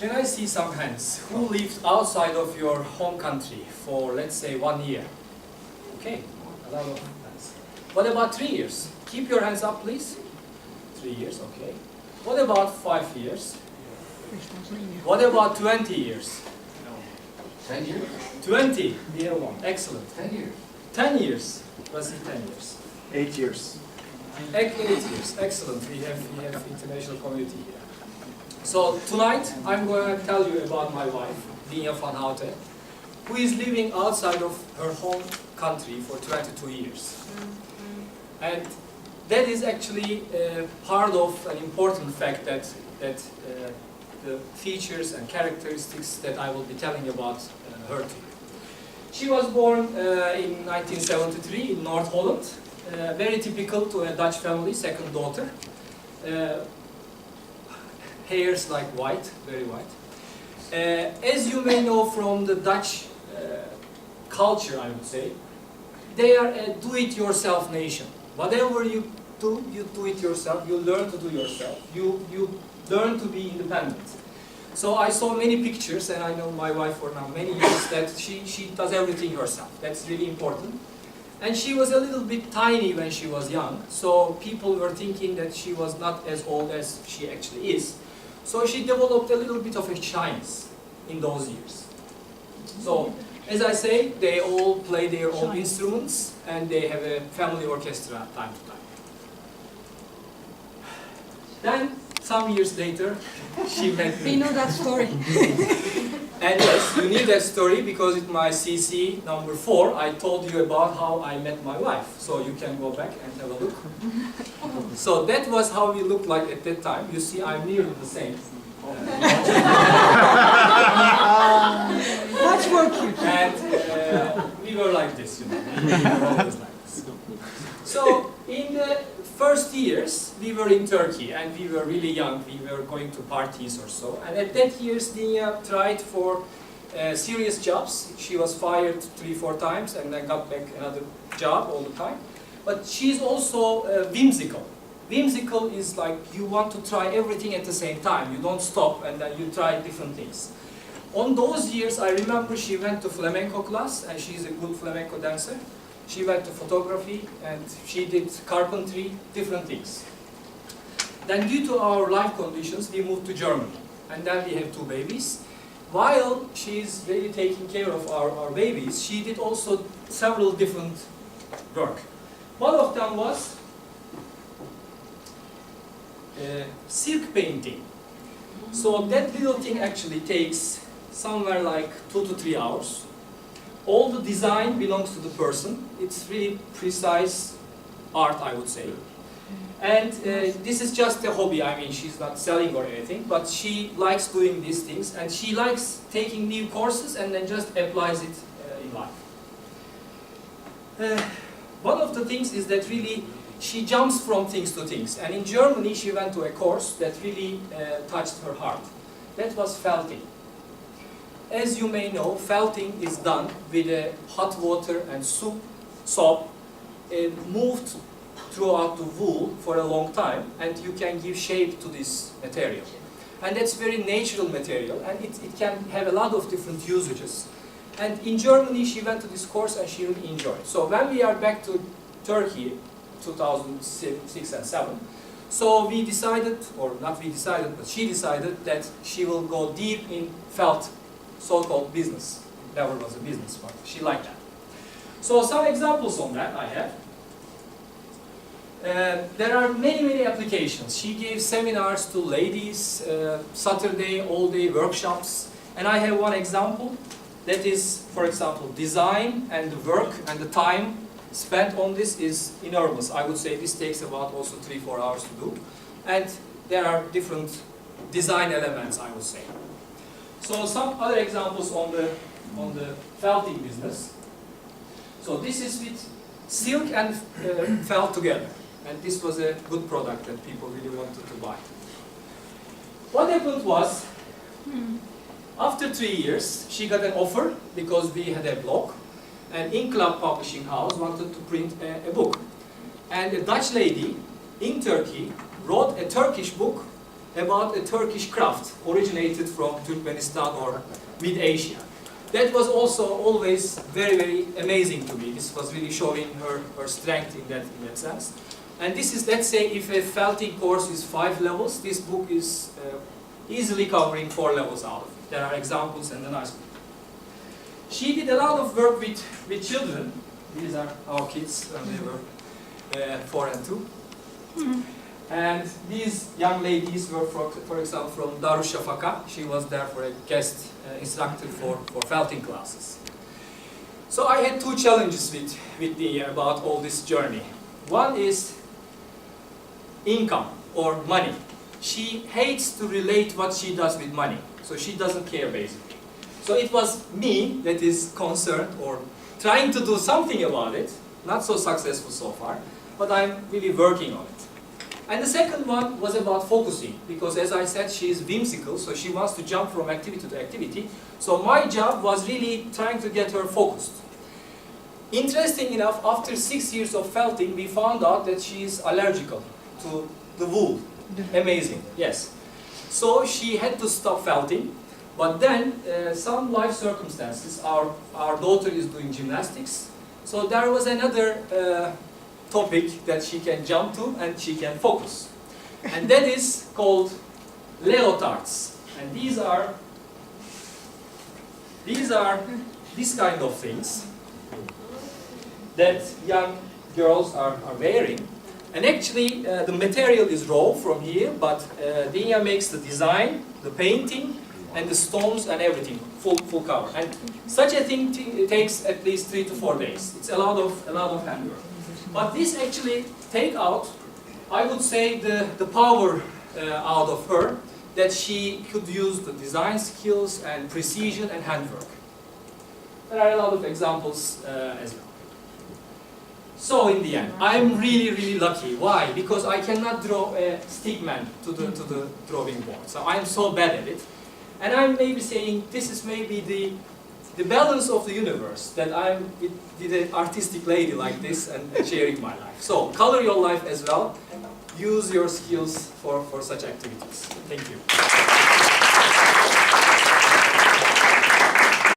Can I see some hands? Who lived outside of your home country for, let's say, 1 year? Okay, a lot of hands. What about 3 years? Keep your hands up, please. 3 years, okay. What about 5 years? What about 20 years? 10 years? 20, dear one, excellent. 10 years. 10 years. Let's see, 10 years. 8 years. 8 years, excellent. We have international community here. So tonight I'm going to tell you about my wife, Dinja van Houten, who is living outside of her home country for 22 years. And that is actually part of an important fact that the features and characteristics that I will be telling about her to you. She was born in 1973 in North Holland, very typical to a Dutch family, second daughter. Hairs like white, very white. As you may know from the Dutch culture, I would say, they are a do-it-yourself nation. Whatever you do it yourself, you learn to do yourself, you learn to be independent. So I saw many pictures, and I know my wife for now many years, that she does everything herself. That's really important. And she was a little bit tiny when she was young, so people were thinking that she was not as old as she actually is. So she developed a little bit of a shyness in those years. So, as I say, they all play their own instruments, and they have a family orchestra time to time. Then, some years later, she met me. We know that story. And yes, you need that story because in my CC number 4, I told you about how I met my wife. So you can go back and have a look. So that was how we looked like at that time. You see, I'm nearly the same. Much more cute. And we were like this, you know. We were always like this. So in the first years, we were in Turkey and we were really young. We were going to parties or so. And at that years, Dinja tried for serious jobs. She was fired 3-4 times and then got back another job all the time. But she's also whimsical. Whimsical is like you want to try everything at the same time. You don't stop and then you try different things. On those years, I remember she went to flamenco class and she's a good flamenco dancer. She went to photography and she did carpentry, different things. Then due to our life conditions, we moved to Germany. And then we have 2 babies. While she's really taking care of our babies, she did also several different work. One of them was silk painting. So that little thing actually takes somewhere like 2 to 3 hours. All the design belongs to the person. It's really precise art, I would say. And this is just a hobby. I mean, she's not selling or anything, but she likes doing these things, and she likes taking new courses and then just applies it in life. One of the things is that really she jumps from things to things. And in Germany, she went to a course that really touched her heart. That was felting. As you may know, felting is done with hot water and soap moved throughout the wool for a long time, and you can give shape to this material. And that's very natural material, and it can have a lot of different usages. And in Germany, she went to this course and she really enjoyed. So when we are back to Turkey, 2006 and 7, so we decided, or not we decided, but she decided that she will go deep in felt, so-called business. It never was a business, but she liked that. So some examples on that I have. There are many applications. She gave seminars to ladies, Saturday, all-day workshops. And I have one example that is, for example, design and the work and the time spent on this is enormous. I would say this takes about also 3-4 hours to do. And there are different design elements, I would say. So some other examples on the felting business. So this is with silk and felt together. And this was a good product that people really wanted to buy. What happened was, after 3 years, she got an offer because we had a blog. And Inkılap Publishing House wanted to print a book. And a Dutch lady in Turkey wrote a Turkish book about a Turkish craft originated from Turkmenistan or mid-Asia. That was also always very, very amazing to me. This was really showing her strength in that sense. And this is, let's say, if a felting course is 5 levels, this book is easily covering 4 levels out of it. There are examples and a nice book. She did a lot of work with children. These are our kids when they were 4 and 2. And these young ladies were, for example, from Darüşşafaka. She was there for a guest instructor for felting classes. So I had 2 challenges with Nia about all this journey. One is income or money. She hates to relate what she does with money. So she doesn't care basically. So it was me that is concerned or trying to do something about it. Not so successful so far, but I'm really working on it. And the second one was about focusing, because as I said, she is whimsical, so she wants to jump from activity to activity. So my job was really trying to get her focused. Interesting enough, after 6 years of felting, we found out that she is allergic to the wool. Amazing, yes. So she had to stop felting, but then some life circumstances, our daughter is doing gymnastics, so there was another topic that she can jump to and she can focus. And that is called leotards. And these are this kind of things that young girls are wearing. And actually the material is raw from here, but Dinya makes the design, the painting, and the stones and everything, full cover. And such a thing takes at least 3 to 4 days. It's a lot of handwork. But this actually take out, I would say, the power out of her, that she could use the design skills and precision and handwork. There are a lot of examples as well. So in the end, I'm really, really lucky. Why? Because I cannot draw a stickman to the drawing board. So I'm so bad at it. And I'm maybe saying this is maybe the balance of the universe, that I'm with an artistic lady like this and sharing my life. So color your life as well. Use your skills for such activities. Thank you.